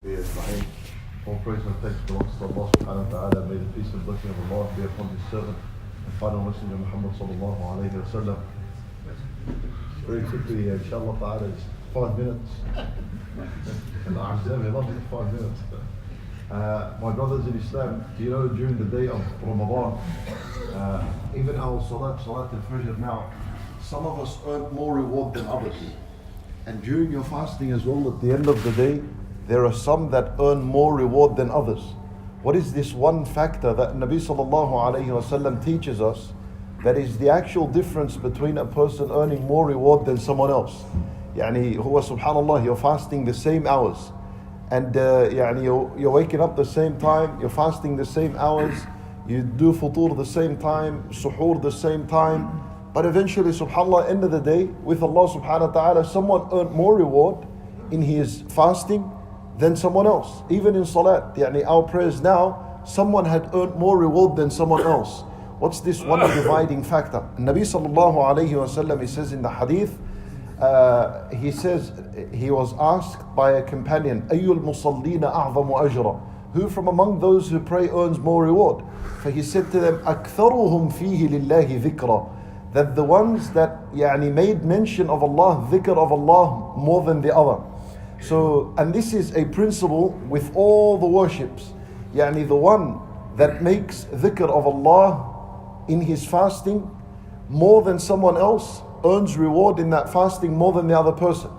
Rahim. All praise and thanks belongs to Allah subhanahu wa ta'ala. May the peace and blessing of Allah be upon his servant and final messenger Muhammad sallallahu alayhi wa sallam. Very quickly, inshallah ta'ala, it's 5 minutes. And I love it, 5 minutes. My brothers in Islam, do you know during the day of Ramadan, even our Salat al-Fajr now, some of us earn more reward than others. And during your fasting as well, at the end of the day, there are some that earn more reward than others. What is this one factor that Nabi sallallahu alayhi wa sallam teaches us that is the actual difference between a person earning more reward than someone else? Yani, huwa subhanallah, you're fasting the same hours. And you're waking up the same time, you're fasting the same hours, you do futur the same time, suhoor the same time. But eventually, subhanallah, end of the day, with Allah subhanahu wa ta'ala, someone earned more reward in his fasting than someone else. Even in salat, our prayers now, someone had earned more reward than someone else. What's this one dividing factor? Nabi sallallahu alayhi wa sallam, he says in the hadith, he says, he was asked by a companion, Ayyul musallina a'zamu ajra? Who from among those who pray earns more reward? So he said to them, Aktharuhum fihi lillahi dhikra. That the ones that made mention of Allah, dhikr of Allah more than the other. So, and this is a principle with all the worships. The one that makes dhikr of Allah in his fasting more than someone else earns reward in that fasting more than the other person.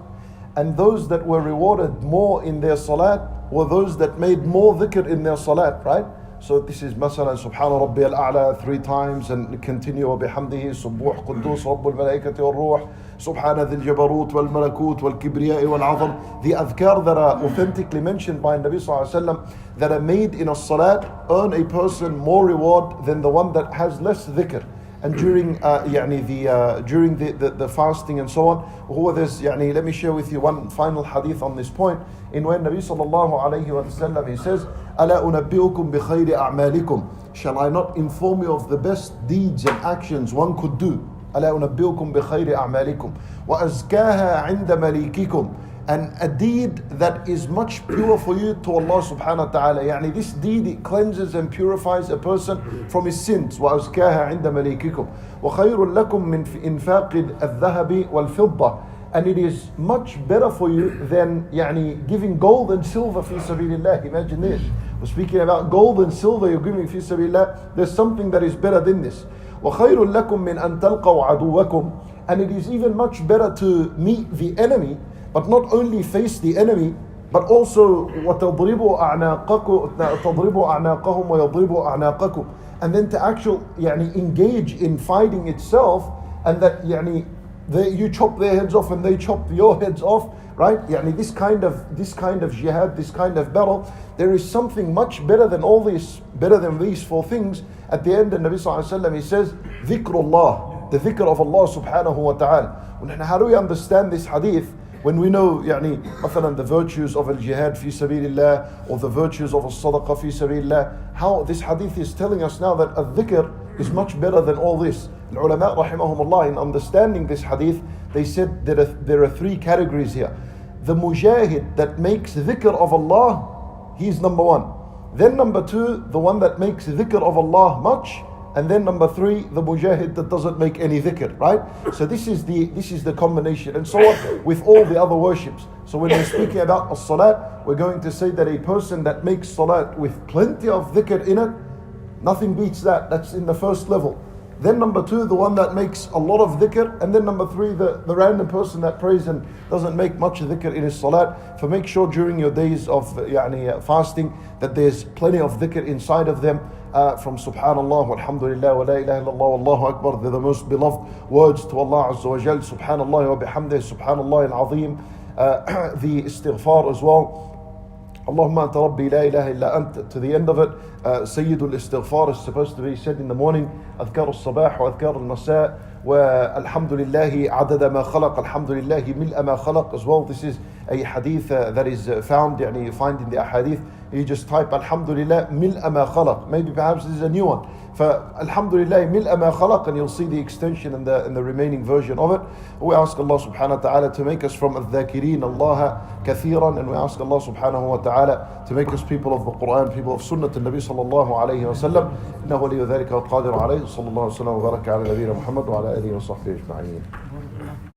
And those that were rewarded more in their salat were those that made more dhikr in their salat, right? So this is masalan Subhana Rabbi al-A'la 3 times and continue wa bihamdihi Subbuh Quddus Rabbul Malaikati wal Ruh Subhana dhil Jabarut wal Malakut wal Kibriyai wal Azam. The adhkar that are authentically mentioned by Nabi sallallahu alaihi wasallam that are made in a salat earn a person more reward than the one that has less dhikr. And during during the fasting and so on, there's let me share with you one final hadith on this point. In when Nabi sallallahu alayhi wa sallam, he says, "Ala unabbi'ukum bi khayri a'malikum." Shall I not inform you of the best deeds and actions one could do? Ala unabbi'ukum bi khayri a'malikum wa azkaha 'inda malikikum. And a deed that is much pure for you to Allah subhanahu wa ta'ala. This deed, it cleanses and purifies a person from his sins. وَأَزْكَاهَا عِنْدَ مَلِيكِكُمْ وَخَيْرٌ لَكُمْ مِنْ إِنْفَاقِ الذَّهَبِ وَالْفِضَّةِ. And it is much better for you than giving gold and silver fi sabilillah. Imagine this. We're speaking about gold and silver you're giving fi sabilillah. There's something that is better than this. وَخَيْرٌ لَكُمْ مِنْ أَن تَلْقَوْا عَدُوَّكُمْ. And it is even much better to meet the enemy, but not only face the enemy, but also وَتَضْرِبُوا أَعْنَاقَهُمْ وَيَضْرِبُوا أَعْنَاقَكُمْ. And then to actually engage in fighting itself, and that you chop their heads off and they chop your heads off, right? This kind of jihad, this kind of battle, there is something much better than all this, better than these 4 things. At the end, the Nabi sallallahu alaihi wasallam, he says, dhikrullah, the dhikr of Allah subhanahu wa ta'ala. How do we understand this hadith? When we know, مثلا the virtues of al-jihad fi sabilillah, or the virtues of al-sadaqah fi sabilillah, how this hadith is telling us now that al-dhikr is much better than all this. The ulama rahimahumullah, in understanding this hadith, they said that there are 3 categories here. The mujahid that makes dhikr of Allah, he's number 1. Then number 2, the one that makes dhikr of Allah much. And then number 3, the mujahid that doesn't make any dhikr, right? So this is the combination, and so on with all the other worships. So when we're speaking about as-salat, we're going to say that a person that makes salat with plenty of dhikr in it, nothing beats that. That's in the first level. Then number 2, the one that makes a lot of dhikr, and then number 3, the random person that prays and doesn't make much dhikr in his salat. For make sure during your days of fasting that there's plenty of dhikr inside of them. From Subhanallah, Walhamdulillah, wa la ilaha illallah, Wallahu Akbar. They're the most beloved words to Allah Azza wa Jal. Subhanallah wa bihamdih, Subhanallah al-Azim. The istighfar as well. Allahumma anta rabbi la ilaha illa ant. To the end of it, Sayyidul istighfar is supposed to be said in the morning. Adhkar al-sabah wa adhkar al-masa. Alhamdulillahi adada ma khalaq, alhamdulillahi mil'a ma khalaq as well. This is a hadith that is found, you find in the ahadith. You just type alhamdulillah mil'a ma khalaq. Maybe perhaps this is a new one. فالحمدلله ملء ما خلق, and you'll see the extension in the remaining version of it. We ask Allah subhanahu wa ta'ala to make us from al-dhakireen Allah kathiran, and we ask Allah subhanahu wa ta'ala to make us people of the Quran, people of Sunnah al-Nabi sallallahu alayhi wa sallam. إنه ولي ذلك والقادر عليه. صلى الله وسلم وبارك على نبينا محمد وعلى آله وصحبه أجمعين.